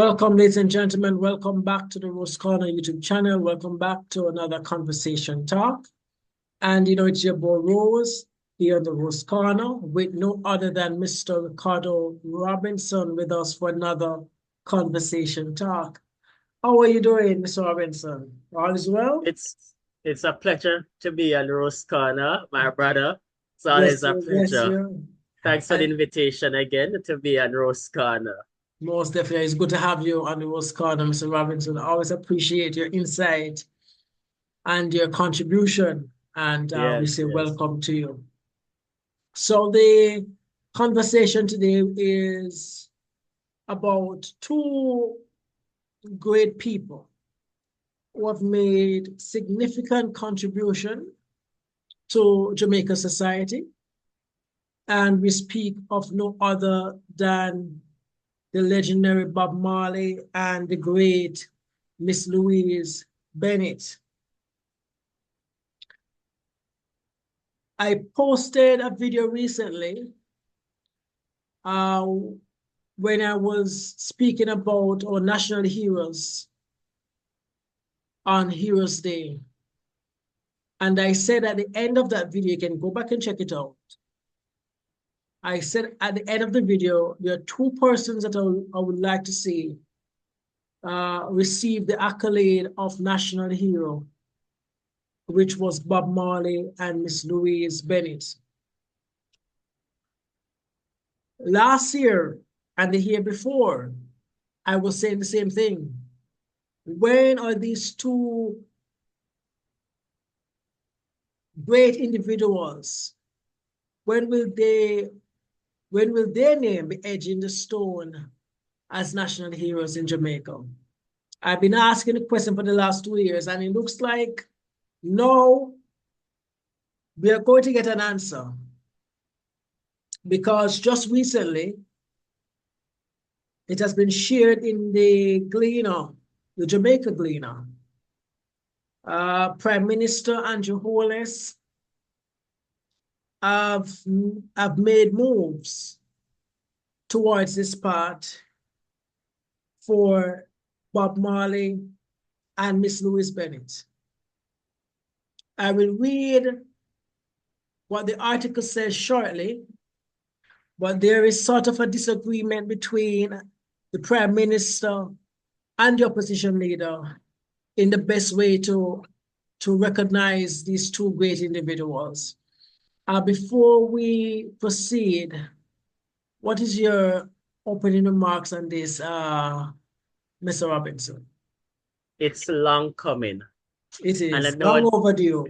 Welcome, ladies and gentlemen. Welcome back to the Rose Corner YouTube channel. Welcome back to another Conversation Talk. And it's your boy Rose here on the Rose Corner with no other than Mr. Ricardo Robinson with us for another Conversation Talk. How are you doing, Mr. Robinson? All is well? It's a pleasure to be on Rose Corner, my brother. It's Yes, always a sir. Yes, pleasure. sir. Thanks for the And invitation again to be on Rose Corner. most definitely, it's good to have you on the Rose Corner, Mr. Robinson. I always appreciate your insight and your contribution. And we Yes, say yes. welcome to you. So the conversation today is about two great people who have made significant contribution to Jamaica society. And we speak of no other than the legendary Bob Marley and the great Miss Louise Bennett. I posted a video recently when I was speaking about our national heroes on Heroes Day. And I said at the end of that video, you can go back and check it out. I said at the end of the video, there are two persons that I would like to see receive the accolade of national hero, which was Bob Marley and Miss Louise Bennett. Last year and the year before, I was saying the same thing. When are these two great individuals? When will their name be etched in the stone as national heroes in Jamaica? I've been asking the question for the last 2 years, and it looks like now we are going to get an answer. Because just recently, it has been shared in the Gleaner, the Jamaica Gleaner. Prime Minister Andrew Holness have made moves towards this part for Bob Marley and Miss Louise Bennett. I will read what the article says shortly, but there is sort of a disagreement between the Prime Minister and the opposition leader in the best way to recognize these two great individuals. Before we proceed, what is your opening remarks on this, Mr. Robinson? It's long coming. It And I is know long overdue.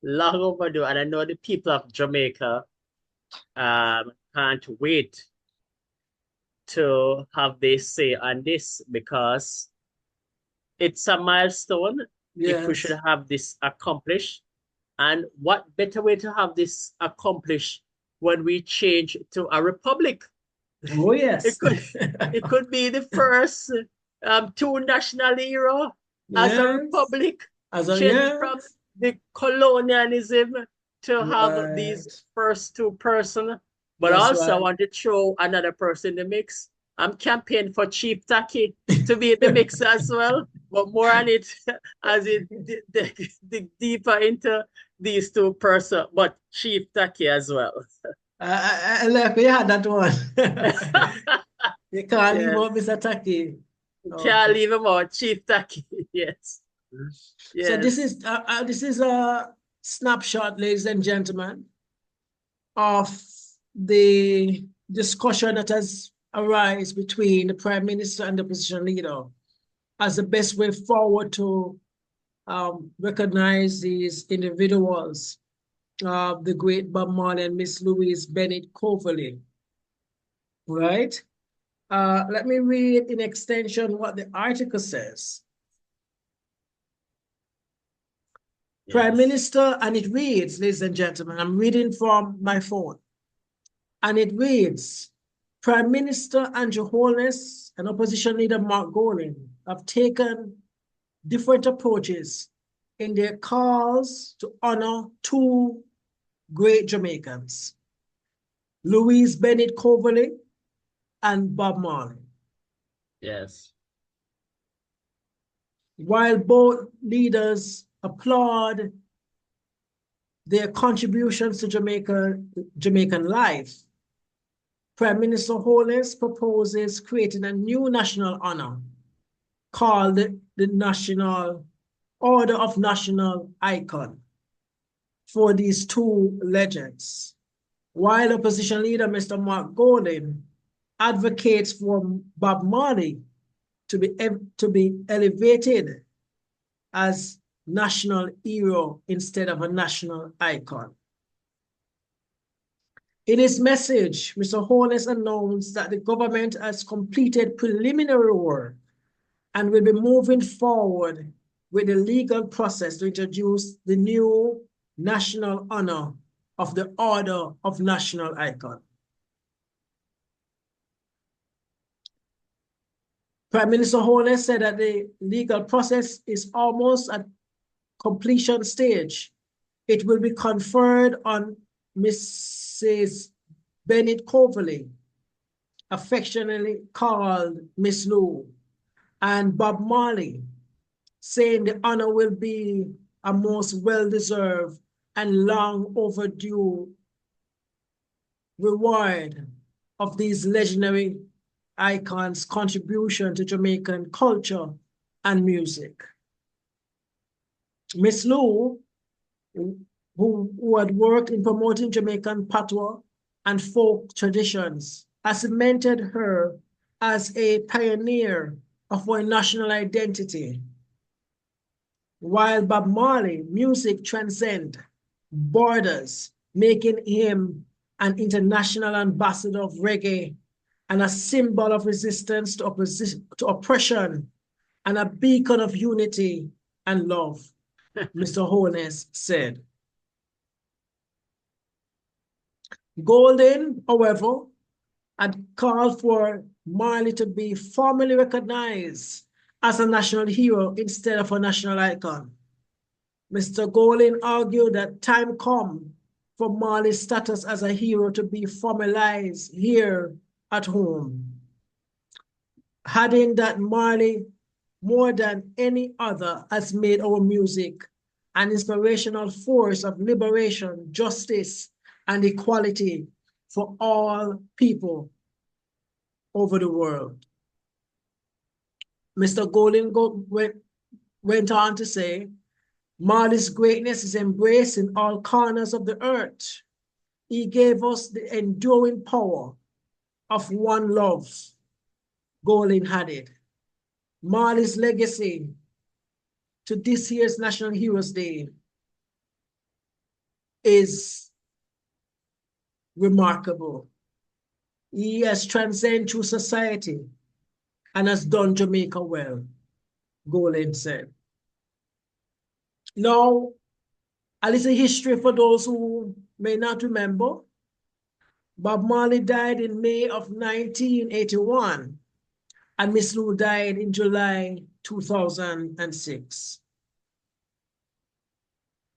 long overdue. And I know the people of Jamaica can't wait to have their say on this because it's a milestone if we should Yes. have this accomplished. And what better way to have this accomplished when we change to a republic? Oh, It yes. could it could be the first two national hero as a Yes. republic, As a change from yes. the colonialism to have these Right. first two person. But That's also I right. want to throw another person in the mix. I'm campaigning for Chief Taki to be in the mix as well, but more on it as it dig deeper into these two person, but Chief Taki as well. I like you had that one. You can't leave Yeah, out Mr. Taki. can't Okay. leave him out. Chief Taki. Yes. So Yes. this is a snapshot, ladies and gentlemen, of the discussion that has arisen between the Prime Minister and the opposition leader as the best way forward to recognize these individuals, the great Bob Marley and Miss Louise Bennett Coverley, right? Let me read in extension what the article says. Prime Yes. Minister, and it reads, ladies and gentlemen, I'm reading from my phone, and it reads, Prime Minister Andrew Holness and opposition leader Mark Goring have taken different approaches in their calls to honor two great Jamaicans, Louise Bennett Coverley and Bob Marley. Yes. While both leaders applaud their contributions to Jamaican life, Prime Minister Holness proposes creating a new national honor called the National Order of National Icon for these two legends, while opposition leader Mr. Mark Golding advocates for Bob Marley to be elevated as national hero instead of a national icon. In his message, Mr. Holness announced that the government has completed preliminary work and will be moving forward with the legal process to introduce the new national honor of the Order of National Icon. Prime Minister Holness said that the legal process is almost at completion stage. It will be conferred on Mrs. Bennett Coverley, affectionately called Miss Lou, and Bob Marley, saying the honor will be a most well-deserved and long overdue reward of these legendary icons' contribution to Jamaican culture and music. Miss Lou, who had worked in promoting Jamaican patois and folk traditions, has cemented her as a pioneer of our national identity. While Bob Marley music transcends borders, making him an international ambassador of reggae and a symbol of resistance to oppression and a beacon of unity and love, Mr. Holness said. Golding, however, had called for Marley to be formally recognized as a national hero instead of a national icon. Mr. Golding argued that time come for Marley's status as a hero to be formalized here at home, adding that Marley, more than any other, has made our music an inspirational force of liberation, justice, and equality for all people over the world. Mr. Golding went on to say, Marley's greatness is embraced in all corners of the earth. He gave us the enduring power of one love, Golding added. Marley's legacy to this year's National Heroes Day is remarkable. He has transcended through society and has done Jamaica well, Golding said. Now, a little history for those who may not remember. Bob Marley died in May of 1981, and Miss Lou died in July 2006.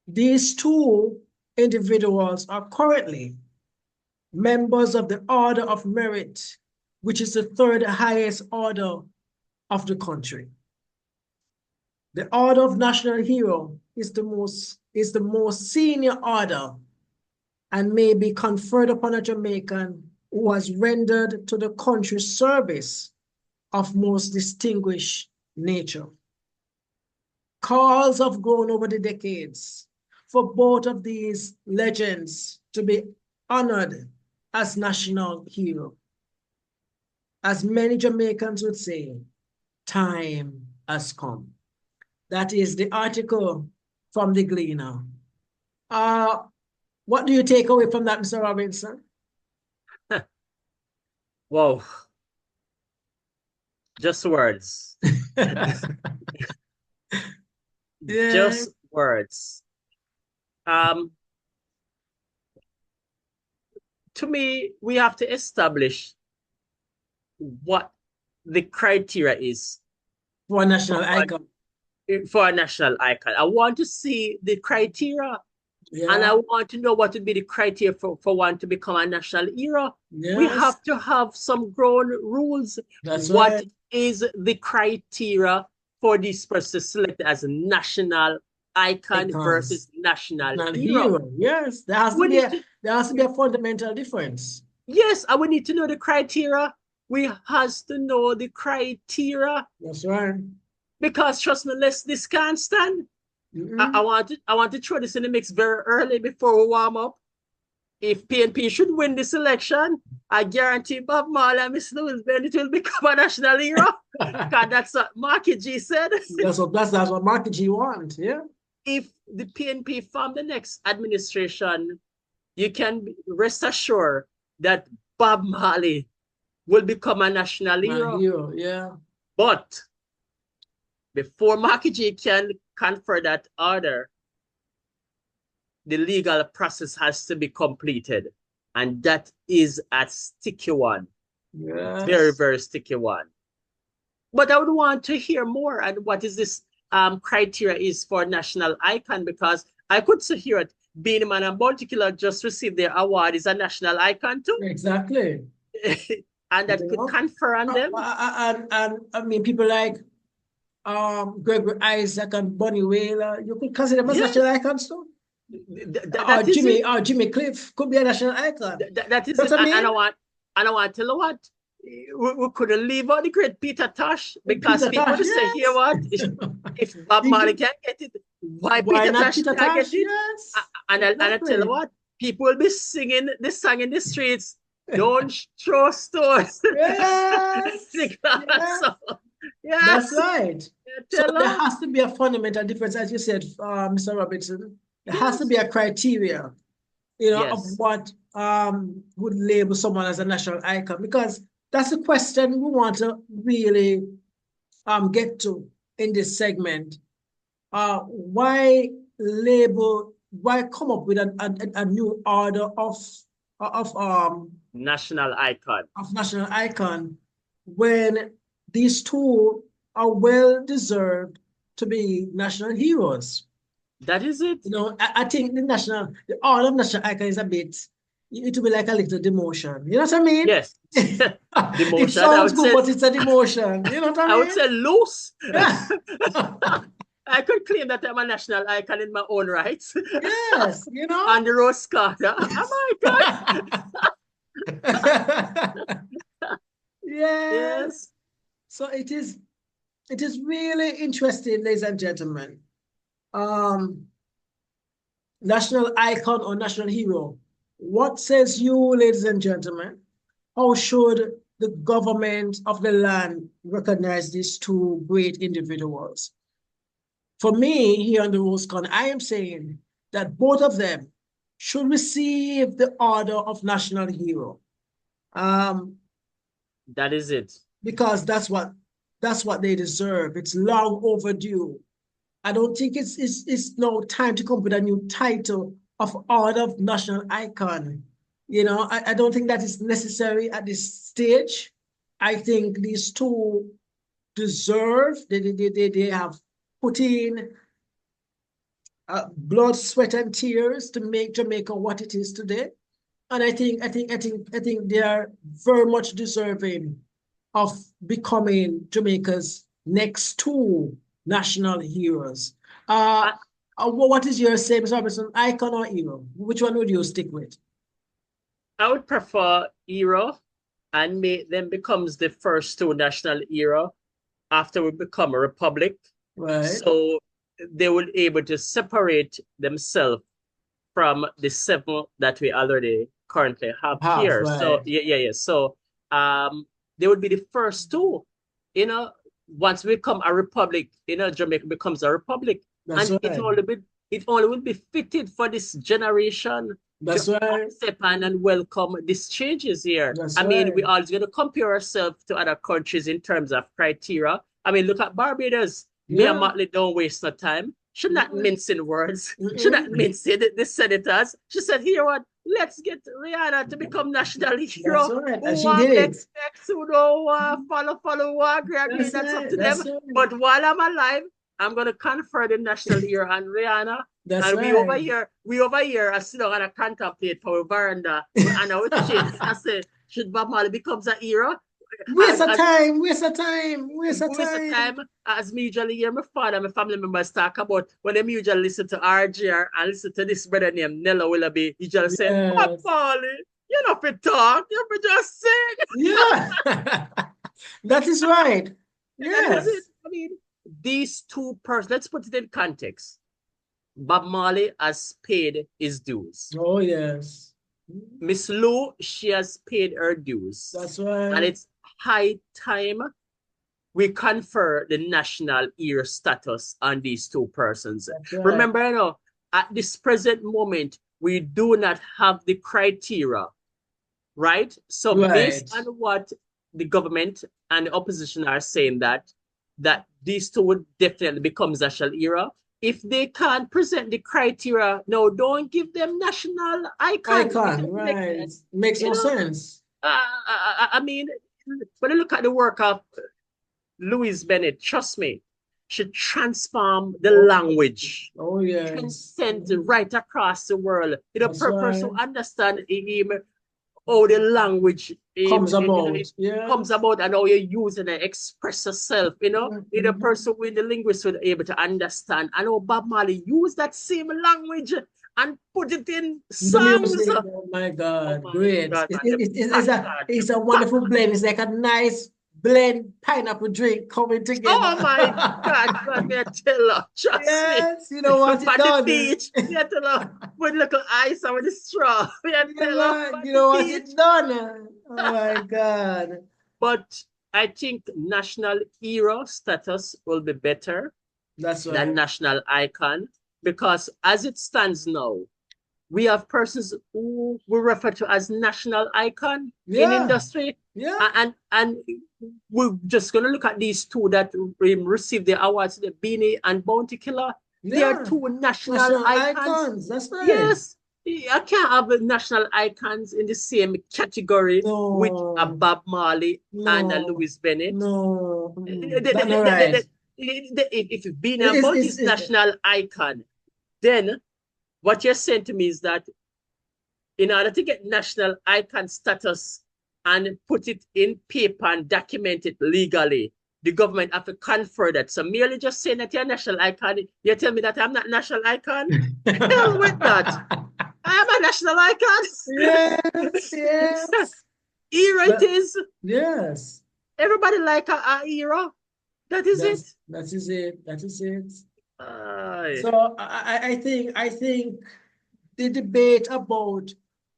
These two individuals are currently members of the Order of Merit, which is the third highest order of the country. The Order of National Hero is the most senior order and may be conferred upon a Jamaican who has rendered to the country service of most distinguished nature. Calls have grown over the decades for both of these legends to be honored as national hero. As many Jamaicans would say, time has come. That is the article from the Gleaner. What do you take away from that, Mr. Robinson? Whoa. Just words. Yeah. Just words. To me, we have to establish what the criteria is For a national icon. For a national icon. I want to see the criteria, and I want to know what would be the criteria for one to become a national hero. Yes. We have to have some ground rules. That's what right. is the criteria for this person selected as a national icon versus national hero? Yes, there has to be a fundamental difference. Yes, and we need to know the criteria. We has to know the criteria. That's right. Because trust me, this can't stand. I want to throw this in the mix very early before we warm up. If PNP should win this election, I guarantee Bob Marley and Miss Louise Bennett will become a national hero. Because that's what Marky G said. That's what Marky G wants, yeah. If the PNP form the next administration, you can rest assured that Bob Marley will become a national hero. Yeah. But before Marky G can confer that order, the legal process has to be completed. And that is a sticky one. Yes. Very, very sticky one. But I would want to hear more and what is this criteria is for national icon, because I could see here it, Beenie Man and Bounty Killer just received their award is a national icon too. Exactly. And that could confer on them. And I mean, people like Gregory Isaac and Bunny Wailer, you could consider them as national icons too. Jimmy Cliff could be a national icon. That is it. And I want to tell you what, we couldn't leave out the great Peter Tosh, because people would say, here what, if Bob Marley can't get it, why Peter Tosh can't get it? Yes, and I tell you what, people will be singing this song in the streets, don't throw stones. Yes. Yes. That's right. So there has to be a fundamental difference, as you said, Mr. Robertson. There has to be a criteria, of what would label someone as a national icon, because that's the question we want to really get to in this segment. Why come up with a new order of national icon when these two are well deserved to be national heroes? That is it. I think the order of national icon is a bit, it will be like a little demotion. You know what I mean? Yes. Demotion. It sounds good, but it's a demotion. You know what I mean? I would say loose. Yeah. I could claim that I'm a national icon in my own right. Yes, On the Rose Carter. Oh my God. Yes. So it is really interesting, ladies and gentlemen. National icon or national hero. What says you, ladies and gentlemen? How should the government of the land recognize these two great individuals? For me, here on the Rose Con, I am saying that both of them should receive the order of national hero. That is it. Because that's what they deserve. It's long overdue. I don't think it's no time to come up with a new title of order of national icon. I don't think that is necessary at this stage. I think these two deserve, they have put in blood, sweat, and tears to make Jamaica what it is today. And I think they are very much deserving of becoming Jamaica's next two national heroes. What is your say, Mr. Robertson, icon or hero? Which one would you stick with? I would prefer hero and make them becomes the first two national hero after we become a republic. Right. So they will be able to separate themselves from the seven that we already currently have here. Right. So yeah. So they would be the first two. Once we become a republic, Jamaica becomes a republic. That's and right. it only will be fitted for this generation. That's right. Step on and welcome these changes here. That's I mean, right. we're always going to compare ourselves to other countries in terms of criteria. I mean, look at Barbados. Me and Marley don't waste no time. Should not mince in words. Should not mince it. The senators. She said, here what? Let's get Rihanna to become national hero. That's right. And she did it. Who don't follow, agree. That's up to them. Right. But while I'm alive, I'm going to confer the national hero on Rihanna. That's and right. we over here are still going to contemplate for a veranda. And I would change. I say, should Bob Marley becomes a hero? Waste of as time, waste of time, waste of waste of time. time, as me usually hear my father and my family members talk about when them usually listen to RGR and listen to this brother named Nello Willoughby, he just say, Bob Yes. Marley, you know fit talk, you fit just sing. Yeah. That is right. That is it. Yes. I mean, these two persons, let's put it in context. Bob Marley has paid his dues. Oh, yes. Miss Lou, she has paid her dues. That's And right. it's high time we confer the national hero status on these two persons. That's right. Remember, you know, at this present moment, we do not have the criteria, right? So based Right. on what the government and the opposition are saying that these two would definitely become national hero. If they can't present the criteria, no, don't give them national icon. It Icon, doesn't make right. sense. Makes You no know, sense. I mean, when I look at the work of Louise Bennett, trust me, she transformed the Oh, language, oh yes. transcend right across the world. You know, That's purpose to right. understand him, how the language Comes it about. comes Yes. about and how you use it and express yourself. You know, the Mhm. person with the linguist will be able to understand. I know Bob Marley used that same language and put it in The songs. music, oh my Oh God, my great. God, man, the passion, It's a the wonderful blend. It's like a nice blend pineapple drink coming oh together. my God, man, me tell you, trust me. Yes, you know We're what it on the done. beach, me tell you, with little ice and with the straw, me tell Yeah, you, man, on you the know what beach. it done. Oh my God. But I think national hero status will be better That's than right. national icon because as it stands now, we have persons who we refer to as national icon in Yeah, industry. yeah, And we're just going to look at these two that received the awards, the Beanie and Bounty Killer. They are yeah. two national National icons. icons. That's right. Yes, I can't have national icons in the same category with a No, Bob Marley and a no, Louis Bennett. no. That's not right. If Beanie and It's, Bounty is national icon, then what you're saying to me is that in order to get national icon status and put it in paper and document it legally, the government have to confer that. So merely just saying that you're a national icon, you tell me that I'm not a national icon? Hell with that. I am a national icon. Yes, yes. Here it But is. yes, Everybody like a hero. That is it. that is it. That is it. Aye. So I think the debate about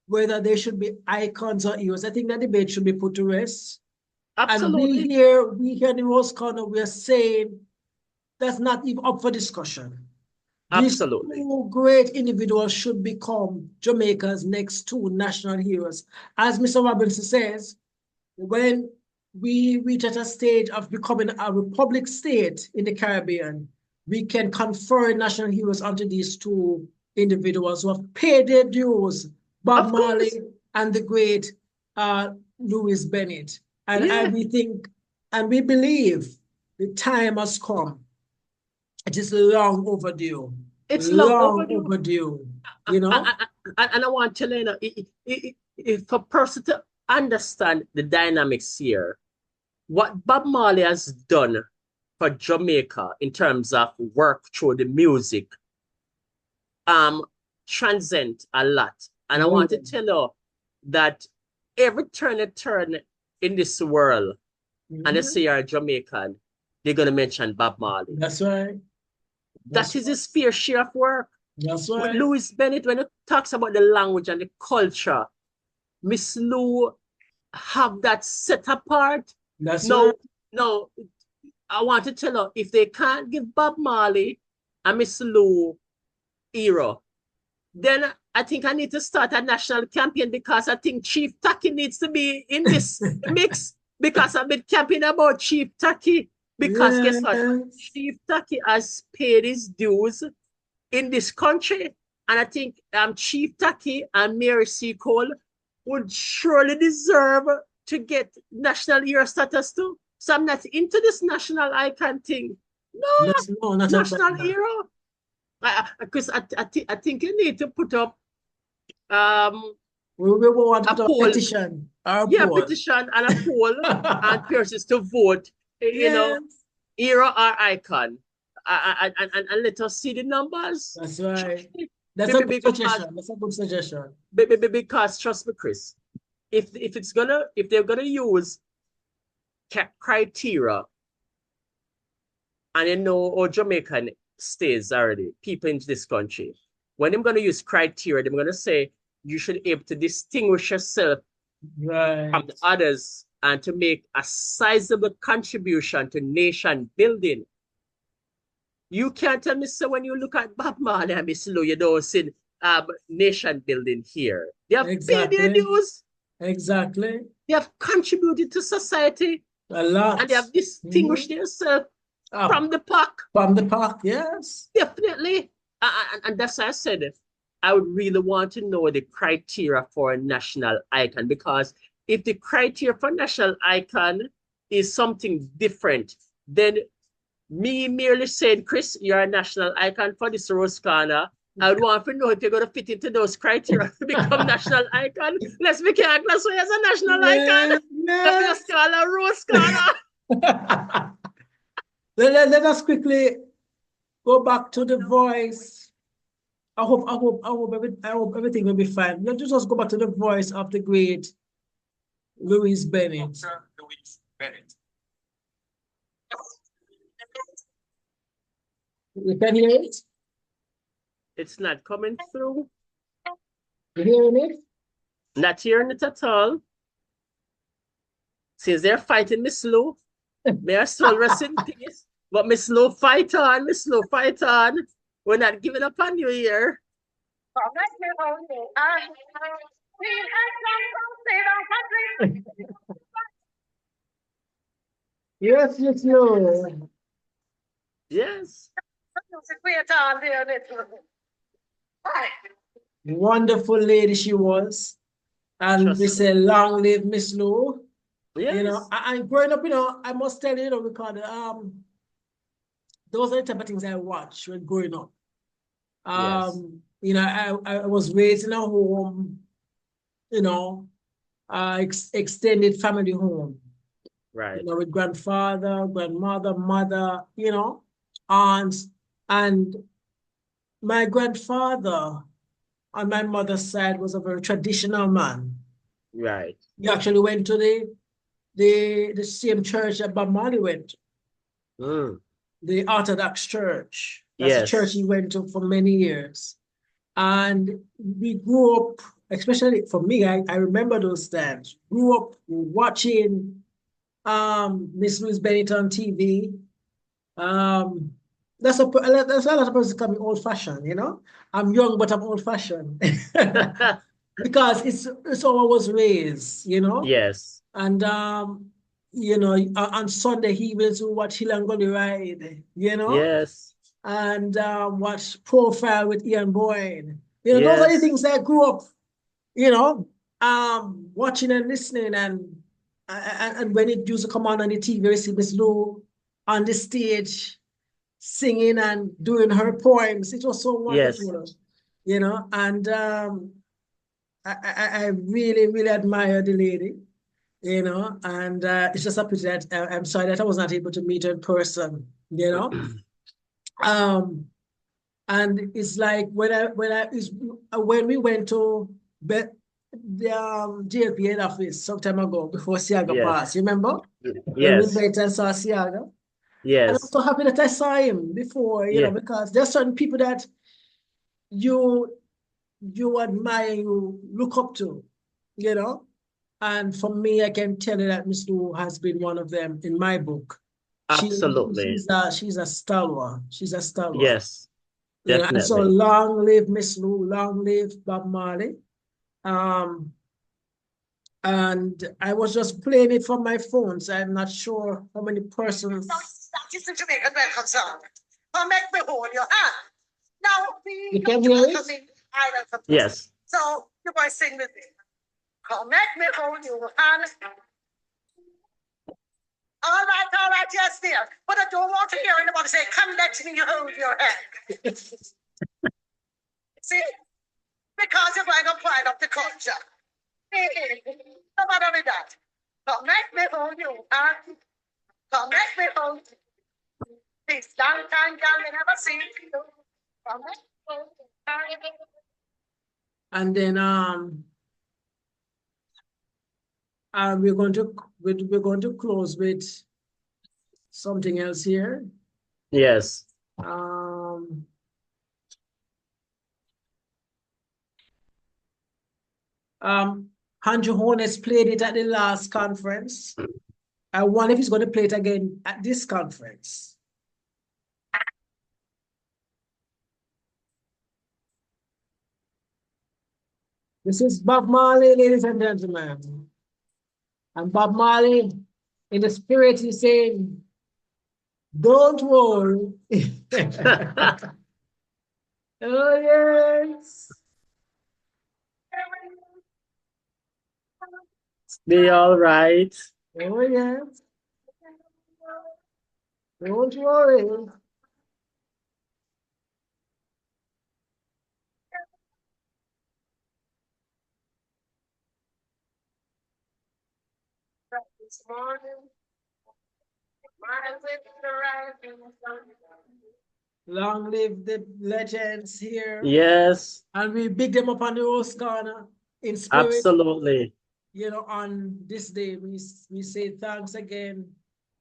whether they should be icons or heroes, I think that debate should be put to rest. And Absolutely. we here in the Rose Corner, we are saying that's not even up for discussion. These Absolutely. two great individuals should become Jamaica's next two national heroes. As Mr. Robinson says, when we reach at a stage of becoming a republic state in the Caribbean, we can confer national heroes onto these two individuals who have paid their dues, Bob Of Marley course. and the great Louise Bennett. Yeah. We think and we believe the time has come. It is long overdue. It's long Long overdue. overdue. You know? And I want to you know, if a person to understand the dynamics here, what Bob Marley has done for Jamaica in terms of work through the music, um, transcend a lot. And I Oh, want to tell you that every turn in this world, and they yeah. say you're a Jamaican, they're gonna mention Bob Marley. That's right. That That's is right. his fair share of work. That's With right. Louis Bennett, when he talks about the language and the culture, Miss Lou have that set apart. That's right. No, no, I want to tell her if they can't give Bob Marley and Miss Lou era, then I think I need to start a national campaign because I think Chief Taki needs to be in this mix because I've been campaigning about Chief Taki. Because guess what? Yes. Chief Taki has paid his dues in this country. And I think Chief Taki and Mary C. Cole would surely deserve to get national hero status too. So I'm not into this national icon thing. No, That's no, not at national all. hero. Because I think you need to put up um We want to A put a poll. petition or a Yeah, poll. petition and a poll and persons to vote, Yes, hero or icon. And let us see the numbers. that's right. Trust me. That's a good suggestion. That's a good suggestion. Because trust me, Chris, if they're gonna use criteria, and you know, or Jamaican states already, people in this country, when they're gonna use criteria, they're gonna say you should be able to distinguish yourself Right. from the others and to make a sizable contribution to nation building. You can't tell me, so when you look at Bob Marley and Miss Lou, you don't see nation building here. They have paid their Exactly. dues. Exactly. They have contributed to society A lot. and they have distinguished themselves from the pack. From the pack, yes. Definitely. And that's why I said I would really want to know the criteria for a national icon, because if the criteria for national icon is something different, then me merely saying, Chris, you're a national icon for this Rose Corner, I would want to know if you're going to fit into those criteria to become national icon. Let's make it Agnes as a national icon. Let us call a Rose Corner. Let us quickly go back to the voice. I hope everything will be fine. Let's just go back to the voice of the great Louise Bennett. Louise Bennett. You can hear it? It's not coming through. You hearing it? Not hearing it at all. Since they're fighting Miss Lou, may I still rest in peace. But Miss Lou, fight on. Miss Lou, fight on. We're not giving up on you here. Yes, Miss Lou. Yes. Wonderful lady she was. And we say, long live Miss Lou. Yes. You know, and growing up, you know, I must tell you, you know, because those are the type of things I watched when growing up. Yes. You know, I was raised in a home, you know, extended family home. Right. You know, with grandfather, grandmother, mother, you know, aunts. And my grandfather on my mother's side was a very traditional man. Right. He actually went to the same church that Bob Marley went to, the Orthodox Church. That's the church he went to for many years. And we grew up, especially for me, I remember those times, grew up watching Miss Louise Bennett on TV. That's a lot of people call me old-fashioned, you know. I'm young, but I'm old-fashioned. Because it's how I was raised, you know. Yes. And you know, on Sunday he will watch Hill and Gully Ride, you know. Yes. And watch Profile with Ian Boyd. You know, those are the things I grew up, you know, watching and listening. And when it used to come on the TV, you see Miss Lou on the stage singing and doing her poems. It was so wonderful, you know. And I really, really admire the lady, you know. And it's just a pity that I'm sorry that I was not able to meet her in person, you know. And it's like when we went to the JLP head office some time ago before Siaga passed, you remember? When we met and saw Siaga. Yes. And I'm so happy that I saw him before, you know, because there's certain people that you admire, you look up to, you know. And for me, I can tell you that Miss Lou has been one of them in my book. Absolutely. She's a stalwart. She's a stalwart. Yes, definitely. And so long live Miss Lou, long live Bob Marley. And I was just playing it from my phone, so I'm not sure how many persons. That is the Jamaican welcome song. Come make me hold your hand. Now you can hear it? Yes. So you guys sing with me. Come make me hold your hand. All right, yes, dear. But I don't want to hear anybody say, come let me hold your hand. See? Because you're going to pride up the culture. No matter with that. Come make me hold you, huh? Come make me hold you. This long time, girl, we never see you. Come make me hold you, huh? And then we're going to close with something else here. Yes. Andrew Hornes played it at the last conference. I wonder if he's going to play it again at this conference. This is Bob Marley, ladies and gentlemen. And Bob Marley, in the spirit, he's saying, don't worry. Oh, yes. Be all right. Oh, yes. Don't worry. This morning, long live the legends here. Yes, And we big them up on the Rose Corner in spirit. absolutely. You know, on this day, we say thanks again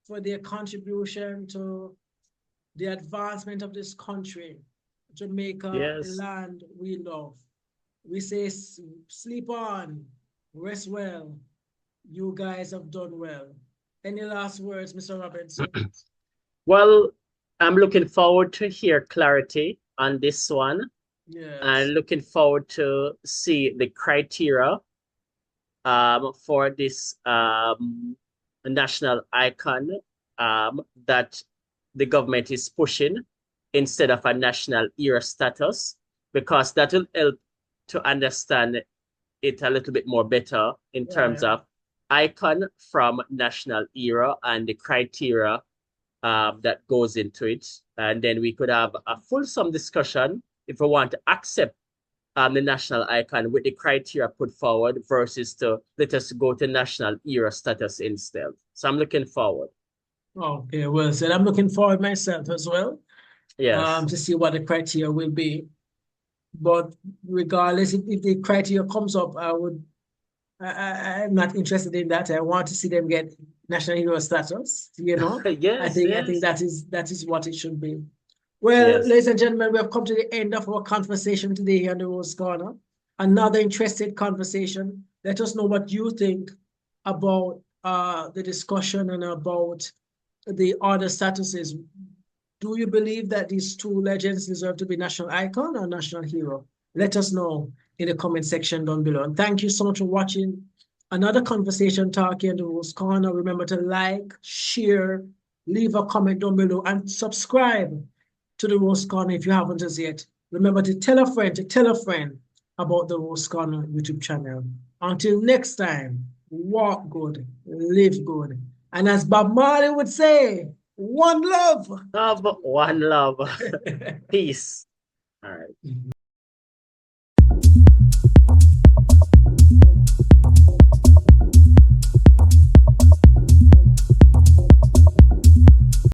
for their contribution to the advancement of this country, Jamaica, the Yes. land we love. We say sleep on, rest well. You guys have done well. Any last words, Mr. Robinson? Well, I'm looking forward to hear clarity on this one. Yes. And looking forward to see the criteria for this national icon that the government is pushing instead of a national hero status, because that will help to understand it a little bit more better in terms of icon from national hero and the criteria that goes into it. And then we could have a fulsome discussion if we want to accept the national icon with the criteria put forward versus to let us go to national hero status instead. So I'm looking forward. Okay, well said. I'm looking forward myself as well. Yes. To see what the criteria will be. But regardless, if the criteria comes up, I'm not interested in that. I want to see them get national hero status, you know. Yes, I think that is what it should be. Well, Yes. ladies and gentlemen, we have come to the end of our conversation today here on the Rose Corner. Another interesting conversation. Let us know what you think about the discussion and about the other statuses. Do you believe that these two legends deserve to be national icon or national hero? Let us know in the comment section down below. And thank you so much for watching another conversation talk here in the Rose Corner. Remember to like, share, leave a comment down below, and subscribe to the Rose Corner if you haven't as yet. Remember to tell a friend about the Rose Corner YouTube channel. Until next time, walk good, live good. And as Bob Marley would say, one love. Love, one love. Peace. All right.